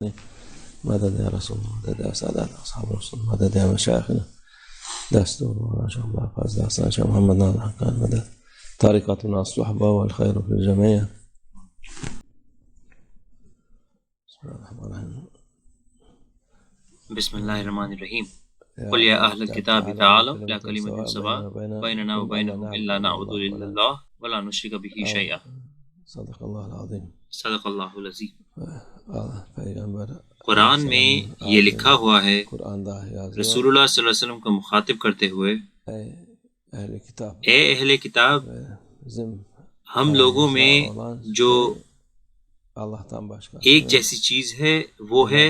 مدد يا رسول الله، مدد يا سادات أصحاب الرسول، مدد يا مشايخنا دستور ورانا شاء الله فاز داستان شاء محمد ناظر حقان مدد طريقتنا الصحبة والخير في الجميع. بسم اللہ الرحمن الرحیم. قل یا اہل الکتاب تعالوا الی کلمۃ سواء بیننا وبینکم الا نعبد الا اللہ ولا نشرک به شیئا. صدق اللہ العظیم. صدق اللہ العظیم. پیغمبر قرآن میں یہ لکھا ہوا ہے، رسول اللہ صلی اللہ علیہ وسلم کو مخاطب کرتے ہوئے، اے اہل کتاب، ہم لوگوں میں جو ایک جیسی چیز ہے وہ ہے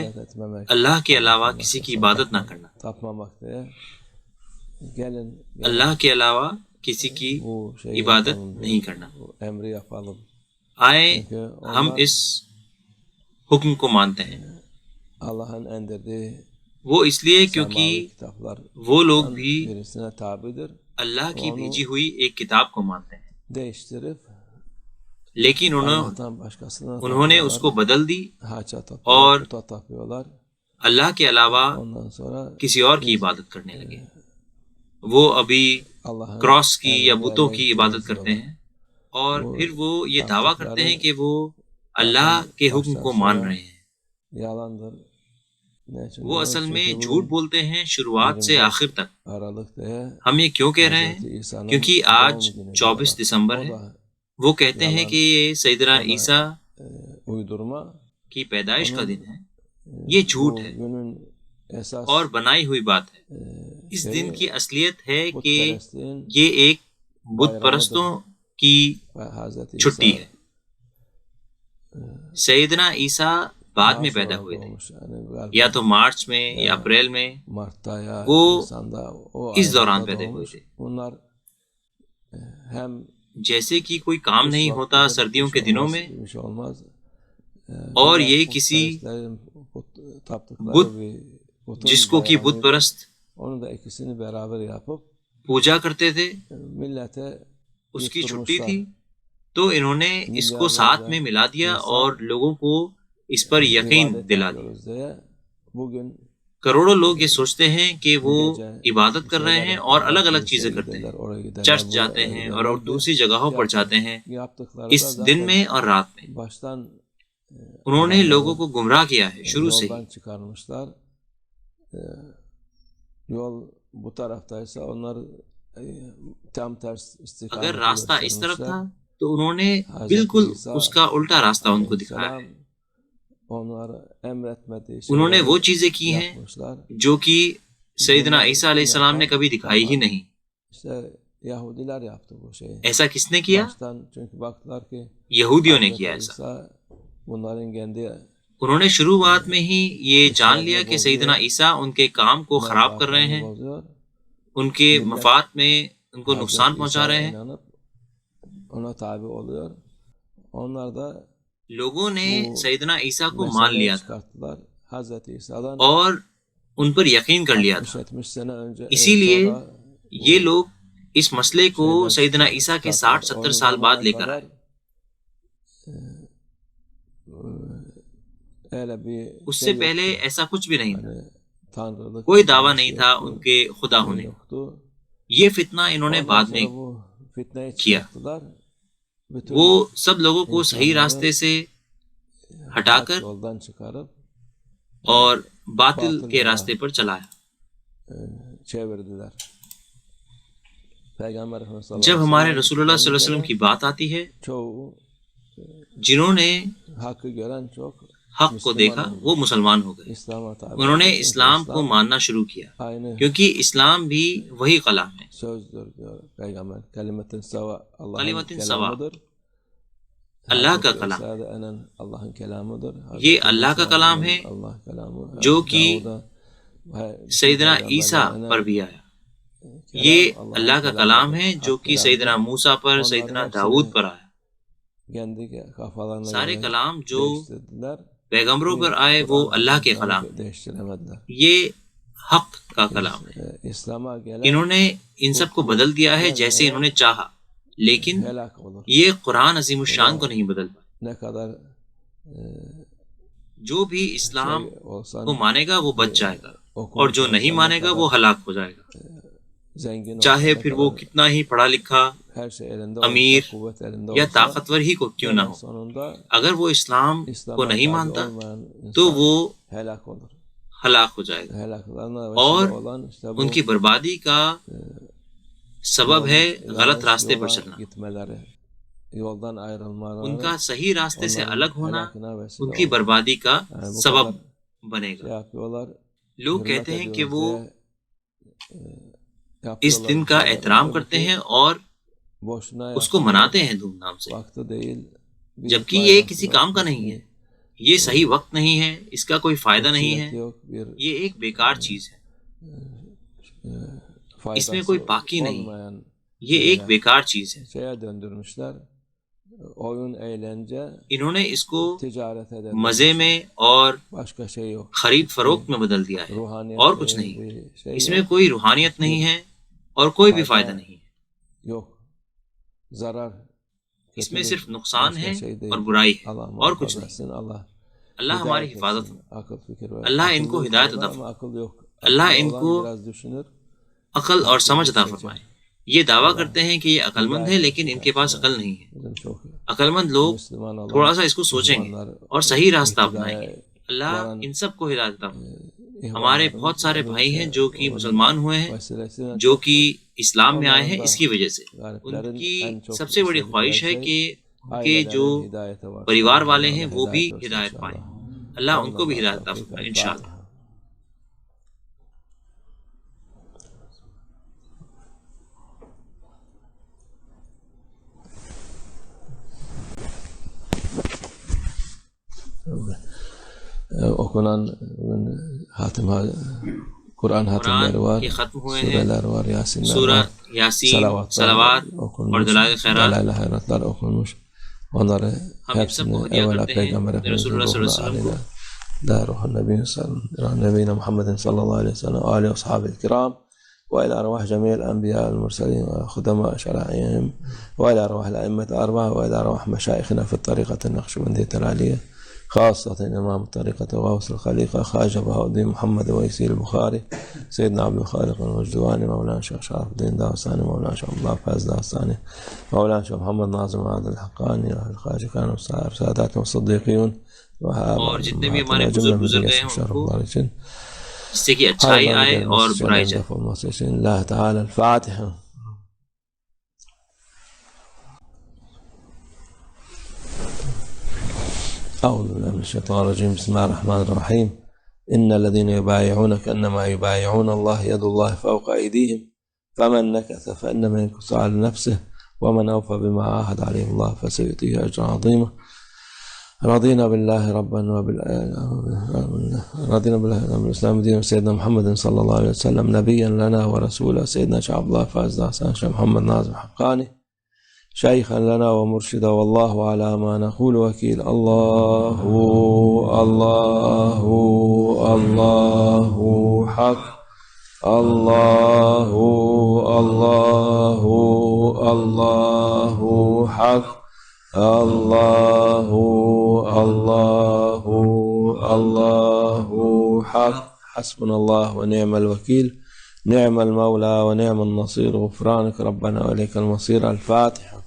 اللہ کے علاوہ کسی کی عبادت نہ کرنا. اللہ کے علاوہ کسی کی عبادت نہیں کرنا. آئے ہم اس حکم کو مانتے ہیں. وہ اس لیے کیونکہ وہ لوگ بھی اللہ کی بھیجی ہوئی ایک کتاب کو مانتے ہیں، لیکن انہوں نے اس کو بدل دی اور اللہ کے علاوہ کسی اور کی عبادت کرنے لگے. وہ ابھی کراس کی یا بتوں کی عبادت کرتے ہیں اور پھر وہ یہ دعویٰ کرتے ہیں کہ وہ اللہ کے حکم کو مان رہے ہیں. وہ اصل میں جھوٹ بولتے ہیں شروعات سے آخر تک. ہم یہ کیوں کہہ رہے ہیں؟ کیونکہ آج 24 دسمبر ہے. وہ کہتے ہیں کہ یہ سیدنا عیسیٰ کی پیدائش کا دن ہے. یہ جھوٹ ہے اور بنائی ہوئی بات ہے. اس دن کی اصلیت ہے کہ یہ ایک بت پرستوں کی چھٹی ہے. سیدنا عیسیٰ بعد میں پیدا ہوئے تھے، یا تو مارچ میں یا اپریل میں. وہ اس دوران پیدا ہوئے تھے. جیسے کہ کوئی کام نہیں ہوتا سردیوں کے دنوں میں، اور یہ کسی بت جس کو کہ بت پرست پوجا کرتے تھے اس کی چھٹی تھی، تو انہوں نے اس کو ساتھ میں ملا دیا اور لوگوں کو اس پر یقین دلا دیا. کروڑوں لوگ یہ سوچتے ہیں کہ وہ عبادت کر رہے ہیں اور الگ الگ چیزیں کرتے ہیں. چرچ جاتے ہیں اور دوسری جگہوں پر جاتے ہیں اس دن میں اور رات میں. انہوں نے لوگوں کو گمراہ کیا ہے شروع سے ہی. اگر راستہ اس طرف تھا تو انہوں نے بالکل اس کا الٹا راستہ ان کو دکھایا ہے. انہوں نے وہ چیزیں کی ہیں جو کہ سیدنا عیسیٰ علیہ السلام نے کبھی دکھائی ہی نہیں. ایسا کس نے کیا؟ یہودیوں نے کیا ایسا. انہوں نے شروعات میں ہی یہ جان لیا کہ سیدنا عیسیٰ ان کے کام کو خراب کر رہے ہیں، ان کے مفاد میں ان کو نقصان پہنچا رہے ہیں. لوگوں نے سیدنا عیسیٰ کو مان لیا تھا اور ان پر یقین کر لیا تھا. اسی لیے یہ لوگ اس مسئلے کو سیدنا عیسیٰ کے 60-70 سال بعد لے کر آئے. اس سے پہلے ایسا کچھ بھی نہیں تھا. کوئی دعویٰ نہیں تھا ان کے خدا ہونے. یہ فتنہ انہوں نے بعد میں کیا. وہ سب لوگوں کو صحیح راستے سے ہٹا کر اور باطل کے راستے پر چلایا. جب ہمارے رسول اللہ صلی اللہ علیہ وسلم کی بات آتی ہے، جنہوں نے حق کو دیکھا وہ مسلمان ہو گئے. انہوں نے اسلام کو ماننا شروع کیا کیونکہ اسلام بھی وہی کلام ہے. کلمۃ سوا، اللہ کا کلام. یہ اللہ کا کلام ہے جو کہ سیدنا عیسیٰ پر بھی آیا. یہ اللہ کا کلام ہے جو کہ سیدنا موسیٰ پر، سیدنا داؤد پر آیا. سارے کلام جو پیغمبروں پر آئے وہ اللہ کے کلام ہیں. یہ حق کا کلام ہے. انہوں نے ان سب کو بدل دیا ہے جیسے انہوں نے چاہا، لیکن یہ قرآن عظیم الشان کو نہیں بدل پائے. جو بھی اسلام کو مانے گا وہ بچ جائے گا، اور جو نہیں مانے گا وہ ہلاک ہو جائے گا، چاہے پھر وہ کتنا ہی پڑھا لکھا، امیر یا طاقتور ہی کو کیوں نہ ہو۔ اگر وہ اسلام کو نہیں مانتا تو وہ ہلاک ہو جائے گا، اور ان کی بربادی کا سبب ہے غلط راستے پر چلنا۔ ان کا صحیح راستے سے الگ ہونا ان کی بربادی کا سبب بنے گا۔ لوگ کہتے ہیں کہ وہ اس دن کا احترام کرتے ہیں اور اس کو مناتے ہیں دھوم دھام سے، جبکہ یہ کسی کام کا نہیں ہے، یہ صحیح وقت نہیں ہے، اس کا کوئی فائدہ نہیں ہے، یہ ایک بیکار چیز ہے، اس میں کوئی پاکی نہیں، یہ ایک بیکار چیز ہے۔ انہوں نے اس کو مزے میں اور خرید فروخت میں بدل دیا ہے، اور کچھ نہیں، اس میں کوئی روحانیت نہیں ہے اور کوئی بھی فائدہ نہیں ہے، اس میں صرف نقصان ہے اور برائی ہے اور کچھ نہیں۔ اللہ ہماری حفاظت ہو، اللہ ان کو ہدایت عطا فرمائے، اللہ ان کو عقل اور سمجھ عطا فرمائے۔ یہ دعویٰ کرتے ہیں کہ یہ عقل مند ہے، لیکن ان کے پاس عقل نہیں ہے۔ عقل مند لوگ تھوڑا سا اس کو سوچیں گے اور صحیح راستہ اپنائیں گے۔ اللہ ان سب کو ہدایت عطا فرمائے۔ ہمارے بہت سارے بھائی ہیں جو کہ مسلمان ہوئے ہیں، جو کہ اسلام میں آئے ہیں اس کی وجہ سے۔ ان کی سب سے بڑی خواہش ہے کہ ان کے جو پریوار والے ہیں وہ بھی ہدایت پائیں، اللہ ان کو بھی ہدایت عطا فرمائے انشاءاللہ۔ Okunan Kur'an قرآن کے ختم ہوئے ہیں، سورہ یاسین، صلوات اور دلائل خیرات۔ ہم سب کو ہدیہ کرتے ہیں رسول اللہ صلی اللہ علیہ وسلم کو۔ لا روح النبي نبينا محمد صلى الله عليه وسلم وآله وأصحابه الكرام، وإلى أرواح جميع الأنبياء المرسلين وخدماء شرائعهم، وإلى أرواح الأئمة الأربعة، وإلى أرواح مشايخنا في الطريقة النقشبندية العالية، خاصة إمام الطريقة وغوث الخليقة خواجة بهاء الدين محمد ويسير البخاري، سيدنا عبد الخالق الوجدواني، مولانا شيخ شرف الدين داوساني، مولانا شيخ الله فاز داوساني، مولانا شيخ محمد ناظم عبد الحقاني، الخواجة كانوا ساداتهم الصديقيون، اور جتنے بھی ہمارے بزرگ گزر گئے ہیں ان کو جس سے کہ اچھائی آئے اور برائی جائے۔ اللہ تعالی الفاتحہ۔ أعوذ بالله من الشيطان الرجيم، بسم الله الرحمن الرحيم. إن الذين يبايعونك إنما يبايعون الله، يد الله فوق أيديهم، فمن نكث فإنما ينكث على نفسه، ومن أوفى بما عاهد عليه الله فسيؤتيه أجرا عظيما. رضينا بالله ربا رضينا بالإسلام دينا، وسيدنا محمد صلى الله عليه وسلم نبيا لنا ورسولا، سيدنا شيخ عبد الله فاز داوساني، شيخ محمد ناظم حقاني، شيخا لنا ومرشدا، والله على ما نقول وكيل. الله الله الله حق، الله الله الله حق، الله الله الله حق. حسبنا الله ونعم الوكيل، نعم المولى ونعم النصير، غفرانك ربنا وإليك المصير. الفاتحة.